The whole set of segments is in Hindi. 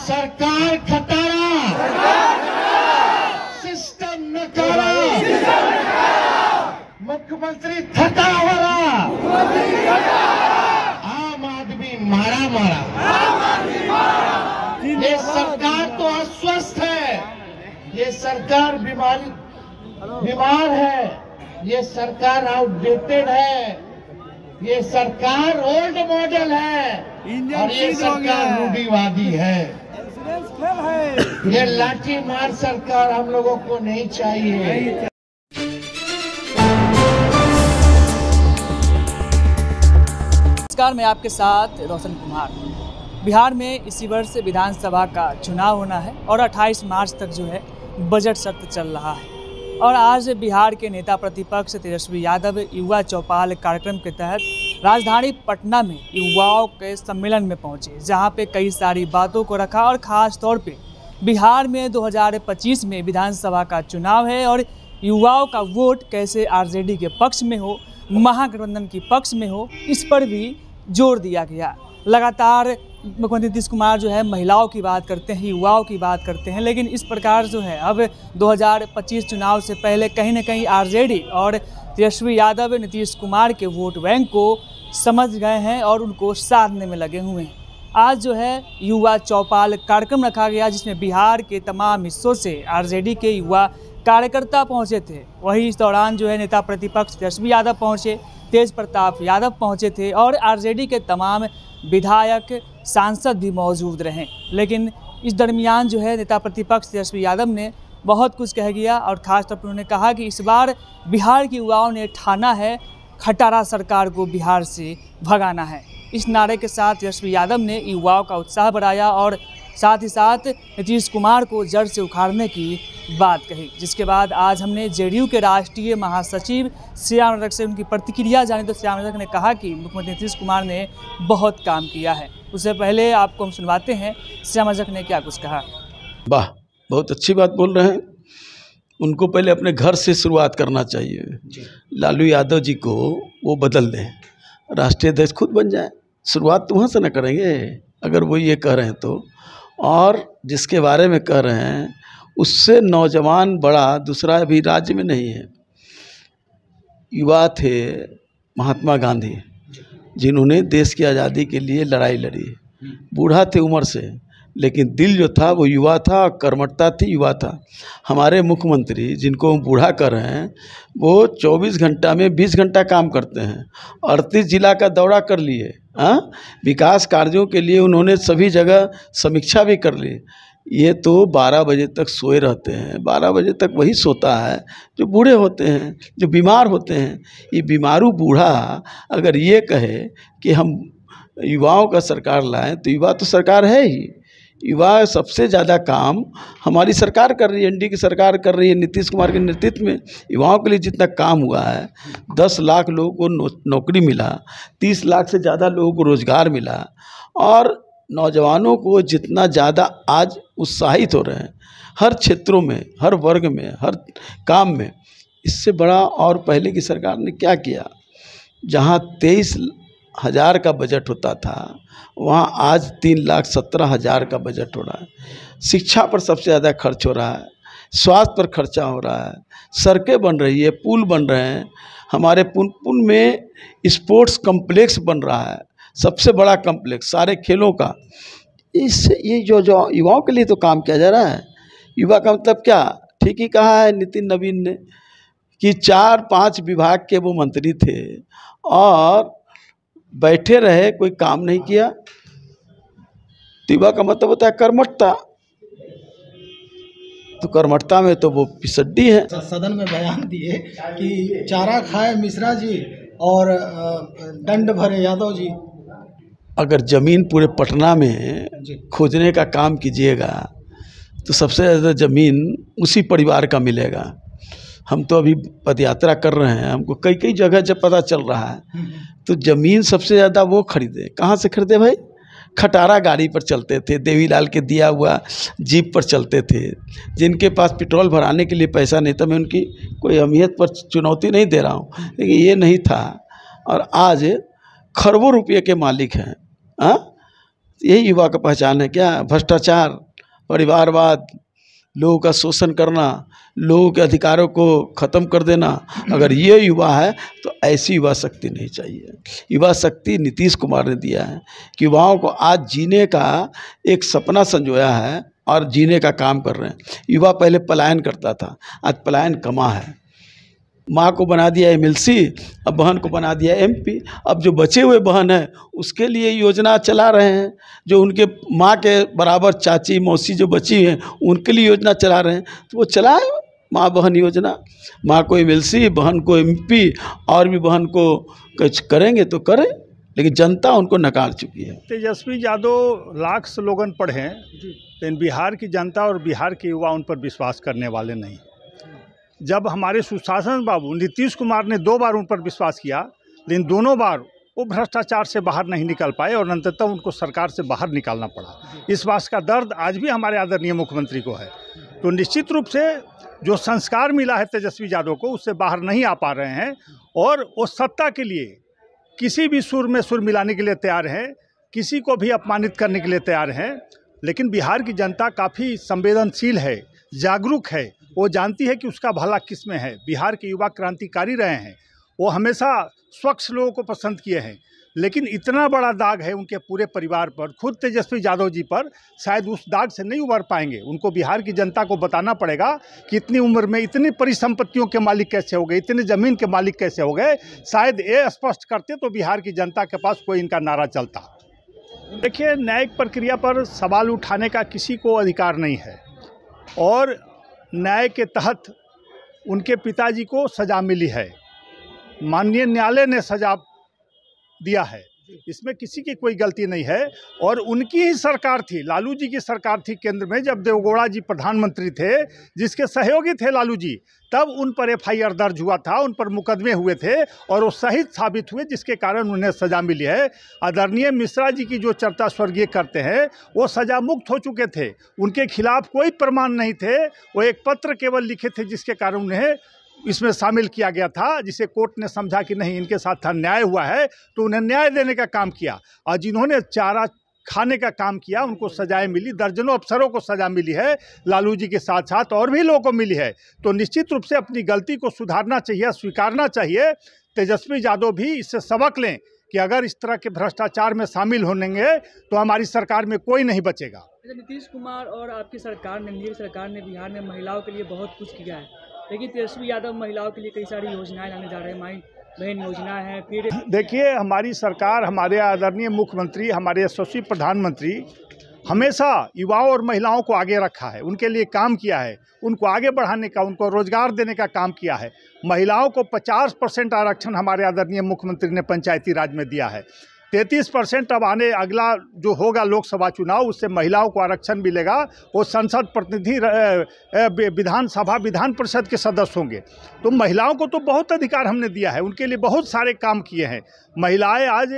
सरकार खटारा, सिस्टम नकारा, मुख्यमंत्री थका हो रहा, आम आदमी मारा मारा। ये सरकार तो अस्वस्थ है, ये सरकार बीमार है, ये सरकार आउटडेटेड है, ये सरकार ओल्ड मॉडल है और ये सरकार रूढ़िवादी है। ये लाठी मार सरकार हम लोगों को नहीं चाहिए। नमस्कार, मैं आपके साथ रोशन कुमार। बिहार में इसी वर्ष विधानसभा का चुनाव होना है और 28 मार्च तक जो है बजट सत्र चल रहा है। और आज बिहार के नेता प्रतिपक्ष तेजस्वी यादव युवा चौपाल कार्यक्रम के तहत राजधानी पटना में युवाओं के सम्मेलन में पहुंचे, जहां पे कई सारी बातों को रखा और ख़ास तौर पे बिहार में 2025 में विधानसभा का चुनाव है और युवाओं का वोट कैसे आरजेडी के पक्ष में हो, महागठबंधन के पक्ष में हो, इस पर भी जोर दिया गया। लगातार मुख्यमंत्री नीतीश कुमार जो है महिलाओं की बात करते हैं, युवाओं की बात करते हैं, लेकिन इस प्रकार जो है अब 2025 चुनाव से पहले कहीं ना कहीं आरजेडी और तेजस्वी यादव नीतीश कुमार के वोट बैंक को समझ गए हैं और उनको साधने में लगे हुए हैं। आज जो है युवा चौपाल कार्यक्रम रखा गया, जिसमें बिहार के तमाम हिस्सों से आरजेडी के युवा कार्यकर्ता पहुंचे थे। वहीं इस दौरान जो है नेता प्रतिपक्ष तेजस्वी यादव पहुंचे, तेज प्रताप यादव पहुंचे थे और आरजेडी के तमाम विधायक सांसद भी मौजूद रहे। लेकिन इस दरमियान जो है नेता प्रतिपक्ष तेजस्वी यादव ने बहुत कुछ कह दिया और ख़ास तौर पर उन्होंने कहा कि इस बार बिहार के युवाओं ने ठाना है खटारा सरकार को बिहार से भगाना है। इस नारे के साथ तेजस्वी यादव ने युवाओं का उत्साह बढ़ाया और साथ ही साथ नीतीश कुमार को जड़ से उखाड़ने की बात कही। जिसके बाद आज हमने जेडीयू के राष्ट्रीय महासचिव श्याम रजक से उनकी प्रतिक्रिया जानी तो श्याम रजक ने कहा कि मुख्यमंत्री नीतीश कुमार ने बहुत काम किया है। उससे पहले आपको हम सुनवाते हैं श्याम रजक ने क्या कुछ कहा। वाह, बहुत अच्छी बात बोल रहे हैं। उनको पहले अपने घर से शुरुआत करना चाहिए। लालू यादव जी को वो बदल दें, राष्ट्रीय अध्यक्ष खुद बन जाए। शुरुआत तो वहाँ से न करेंगे अगर वो ये कह रहे हैं तो। और जिसके बारे में कह रहे हैं उससे नौजवान बड़ा दूसरा अभी राज्य में नहीं है। युवा थे महात्मा गांधी, जिन्होंने देश की आज़ादी के लिए लड़ाई लड़ी। बूढ़ा थे उम्र से, लेकिन दिल जो था वो युवा था, कर्मठता थी, युवा था। हमारे मुख्यमंत्री जिनको हम बूढ़ा कर रहे हैं वो 24 घंटा में 20 घंटा काम करते हैं। 38 जिला का दौरा कर लिए, विकास कार्यों के लिए उन्होंने सभी जगह समीक्षा भी कर ली। ये तो 12 बजे तक सोए रहते हैं। 12 बजे तक वही सोता है जो बूढ़े होते हैं, जो बीमार होते हैं। ये बीमारू बूढ़ा अगर ये कहे कि हम युवाओं का सरकार लाएं तो युवा तो सरकार है ही। युवा सबसे ज़्यादा काम हमारी सरकार कर रही है, एनडीए की सरकार कर रही है। नीतीश कुमार के नेतृत्व में युवाओं के लिए जितना काम हुआ है, 10 लाख लोगों को नौकरी मिला, 30 लाख से ज़्यादा लोगों को रोज़गार मिला और नौजवानों को जितना ज़्यादा आज उत्साहित हो रहे हैं हर क्षेत्रों में, हर वर्ग में, हर काम में। इससे बड़ा और पहले की सरकार ने क्या किया। जहाँ 23,000 का बजट होता था वहाँ आज 3,17,000 का बजट हो रहा है। शिक्षा पर सबसे ज़्यादा खर्च हो रहा है, स्वास्थ्य पर खर्चा हो रहा है, सड़कें बन रही है, पुल बन रहे हैं। हमारे पुल में स्पोर्ट्स कम्प्लेक्स बन रहा है, सबसे बड़ा कम्प्लेक्स सारे खेलों का। ये जो युवाओं के लिए तो काम किया जा रहा है। युवा का मतलब क्या, ठीक ही कहा है नितिन नवीन ने कि 4-5 विभाग के वो मंत्री थे और बैठे रहे, कोई काम नहीं किया। युवा का मतलब होता है कर्मठता, तो कर्मठता में तो वो पिसड्डी है। सदन में बयान दिए कि चारा खाए मिश्रा जी और दंड भरे यादव जी। अगर ज़मीन पूरे पटना में खोजने का काम कीजिएगा तो सबसे ज़्यादा ज़मीन उसी परिवार का मिलेगा। हम तो अभी पदयात्रा कर रहे हैं, हमको कई कई जगह जब पता चल रहा है तो ज़मीन सबसे ज़्यादा वो खरीदे। कहाँ से खरीदे भाई? खटारा गाड़ी पर चलते थे, देवीलाल के दिया हुआ जीप पर चलते थे। जिनके पास पेट्रोल भराने के लिए पैसा नहीं था, मैं उनकी कोई अहमियत पर चुनौती नहीं दे रहा हूँ, लेकिन ये नहीं था और आज खरबों रुपये के मालिक हैं। यही युवा का पहचान है क्या? भ्रष्टाचार, परिवारवाद, लोगों का शोषण करना, लोगों के अधिकारों को ख़त्म कर देना, अगर ये युवा है तो ऐसी युवा शक्ति नहीं चाहिए। युवा शक्ति नीतीश कुमार ने दिया है कि युवाओं को आज जीने का एक सपना संजोया है और जीने का काम कर रहे हैं। युवा पहले पलायन करता था, आज पलायन कमा है। माँ को बना दिया एमएलसी, अब बहन को बना दिया एमपी। अब जो बचे हुए बहन हैं उसके लिए योजना चला रहे हैं, जो उनके माँ के बराबर चाची मौसी जो बची हैं उनके लिए योजना चला रहे हैं, तो वो चलाए माँ बहन योजना। माँ को एमएलसी, बहन को एमपी, और भी बहन को कुछ करेंगे तो करें, लेकिन जनता उनको नकार चुकी है। तेजस्वी यादव लाख स्लोगन पढ़े हैं, लेकिन बिहार की जनता और बिहार के युवा उन पर विश्वास करने वाले नहीं। जब हमारे सुशासन बाबू नीतीश कुमार ने 2 बार उन पर विश्वास किया, लेकिन दोनों बार वो भ्रष्टाचार से बाहर नहीं निकल पाए और अंततः उनको सरकार से बाहर निकालना पड़ा। इस बात का दर्द आज भी हमारे आदरणीय मुख्यमंत्री को है। तो निश्चित रूप से जो संस्कार मिला है तेजस्वी यादव को, उससे बाहर नहीं आ पा रहे हैं और वो सत्ता के लिए किसी भी सुर में सुर मिलाने के लिए तैयार हैं, किसी को भी अपमानित करने के लिए तैयार हैं। लेकिन बिहार की जनता काफ़ी संवेदनशील है, जागरूक है, वो जानती है कि उसका भला किस में है। बिहार के युवा क्रांतिकारी रहे हैं, वो हमेशा स्वच्छ लोगों को पसंद किए हैं, लेकिन इतना बड़ा दाग है उनके पूरे परिवार पर, खुद तेजस्वी यादव जी पर, शायद उस दाग से नहीं उबर पाएंगे। उनको बिहार की जनता को बताना पड़ेगा कि इतनी उम्र में इतनी परिसंपत्तियों के मालिक कैसे हो गए, इतनी ज़मीन के मालिक कैसे हो गए। शायद ये स्पष्ट करते तो बिहार की जनता के पास कोई इनका नारा चलता। देखिए, न्यायिक प्रक्रिया पर सवाल उठाने का किसी को अधिकार नहीं है और न्याय के तहत उनके पिताजी को सज़ा मिली है, माननीय न्यायालय ने सज़ा दिया है, इसमें किसी की कोई गलती नहीं है। और उनकी ही सरकार थी, लालू जी की सरकार थी केंद्र में, जब देवगौड़ा जी प्रधानमंत्री थे, जिसके सहयोगी थे लालू जी, तब उन पर एफआईआर दर्ज हुआ था, उन पर मुकदमे हुए थे और वो सही साबित हुए, जिसके कारण उन्हें सज़ा मिली है। आदरणीय मिश्रा जी की जो चर्चा स्वर्गीय करते हैं, वो सज़ा मुक्त हो चुके थे, उनके खिलाफ कोई प्रमाण नहीं थे, वो एक पत्र केवल लिखे थे जिसके कारण उन्हें इसमें शामिल किया गया था, जिसे कोर्ट ने समझा कि नहीं इनके साथ अन्याय हुआ है, तो उन्हें न्याय देने का काम किया। और जिन्होंने चारा खाने का काम किया उनको सजाएं मिली, दर्जनों अफसरों को सज़ा मिली है, लालू जी के साथ साथ और भी लोगों को मिली है। तो निश्चित रूप से अपनी गलती को सुधारना चाहिए, स्वीकारना चाहिए। तेजस्वी यादव भी इससे सबक लें कि अगर इस तरह के भ्रष्टाचार में शामिल होंगे तो हमारी सरकार में कोई नहीं बचेगा। नीतीश कुमार और आपकी सरकार ने, एनडीए सरकार ने बिहार में महिलाओं के लिए बहुत कुछ किया है, लेकिन तेजस्वी यादव महिलाओं के लिए कई सारी योजनाएं लाने जा रहे हैं, माई बहन योजना है। फिर देखिए, हमारी सरकार, हमारे आदरणीय मुख्यमंत्री, हमारे यशस्वी प्रधानमंत्री हमेशा युवाओं और महिलाओं को आगे रखा है, उनके लिए काम किया है, उनको आगे बढ़ाने का, उनको रोजगार देने का काम किया है। महिलाओं को 50% आरक्षण हमारे आदरणीय मुख्यमंत्री ने पंचायती राज में दिया है। 33% अब अगला जो होगा लोकसभा चुनाव, उससे महिलाओं को आरक्षण मिलेगा। वो संसद प्रतिनिधि, विधानसभा, विधान परिषद के सदस्य होंगे। तो महिलाओं को तो बहुत अधिकार हमने दिया है, उनके लिए बहुत सारे काम किए हैं। महिलाएं आज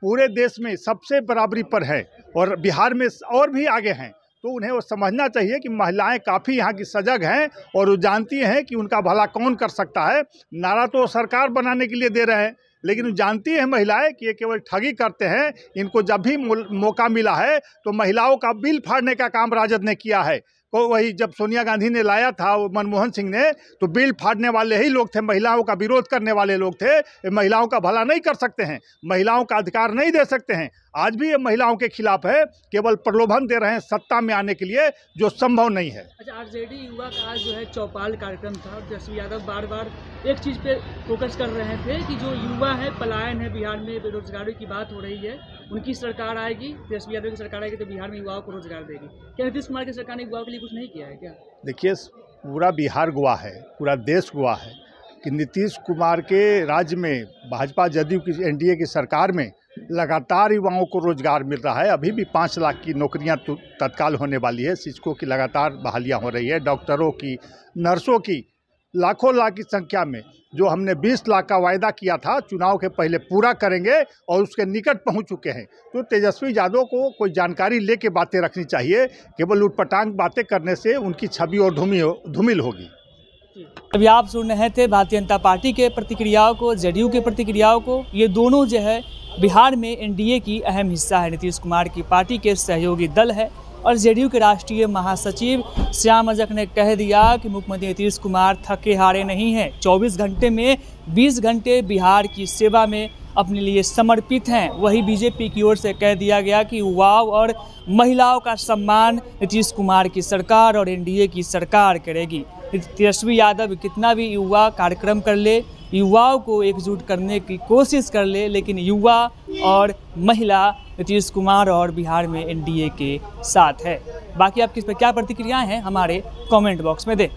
पूरे देश में सबसे बराबरी पर है और बिहार में और भी आगे हैं। तो उन्हें वो समझना चाहिए कि महिलाएं काफ़ी यहाँ की सजग हैं और वो जानती हैं कि उनका भला कौन कर सकता है। नारा तो सरकार बनाने के लिए दे रहे हैं, लेकिन जानती है महिलाएं कि ये केवल ठगी करते हैं। इनको जब भी मौका मिला है तो महिलाओं का बिल फाड़ने का काम राजद ने किया है। तो वही जब सोनिया गांधी ने लाया था, मनमोहन सिंह ने, तो बिल फाड़ने वाले ही लोग थे, महिलाओं का विरोध करने वाले लोग थे। महिलाओं का भला नहीं कर सकते हैं, महिलाओं का अधिकार नहीं दे सकते हैं। आज भी ये महिलाओं के खिलाफ है, केवल प्रलोभन दे रहे हैं सत्ता में आने के लिए, जो संभव नहीं है। अच्छा, आरजेडी युवा का आज जो है चौपाल कार्यक्रम था और तेजस्वी यादव बार बार एक चीज़ पे फोकस कर रहे थे कि जो युवा है, पलायन है, बिहार में बेरोजगारी की बात हो रही है, उनकी सरकार आएगी, तेजस्वी यादव की सरकार आएगी तो बिहार में युवाओं को रोजगार देगी। क्या नीतीश कुमार की सरकार ने युवाओं के लिए कुछ नहीं किया है क्या? देखिए, पूरा बिहार गवाह है, पूरा देश गवाह है कि नीतीश कुमार के राज्य में, भाजपा जदयू की एनडीए की सरकार में लगातार युवाओं को रोजगार मिल रहा है। अभी भी 5 लाख की नौकरियां तत्काल होने वाली है, शिक्षकों की लगातार बहालियां हो रही है, डॉक्टरों की, नर्सों की, लाखों लाख की संख्या में। जो हमने 20 लाख का वायदा किया था चुनाव के पहले, पूरा करेंगे और उसके निकट पहुंच चुके हैं। तो तेजस्वी यादव को कोई जानकारी लेके बातें रखनी चाहिए, केवल उटपटांग बातें करने से उनकी छवि और धूमिल होगी। अभी आप सुन रहे थे भारतीय जनता पार्टी के प्रतिक्रियाओं को, जेडीयू के प्रतिक्रियाओं को। ये दोनों जो है बिहार में एनडीए की अहम हिस्सा है। नीतीश कुमार की पार्टी के सहयोगी दल है और जेडीयू के राष्ट्रीय महासचिव श्याम रजक ने कह दिया कि मुख्यमंत्री नीतीश कुमार थके हारे नहीं हैं। 24 घंटे में 20 घंटे बिहार की सेवा में अपने लिए समर्पित हैं। वही बीजेपी की ओर से कह दिया गया कि युवाओं और महिलाओं का सम्मान नीतीश कुमार की सरकार और एनडीए की सरकार करेगी। तेजस्वी यादव कितना भी युवा कार्यक्रम कर ले, युवाओं को एकजुट करने की कोशिश कर ले, लेकिन युवा और महिला नीतीश कुमार और बिहार में एनडीए के साथ है। बाकी आपकी इस पर क्या प्रतिक्रियाएं हैं हमारे कमेंट बॉक्स में दें।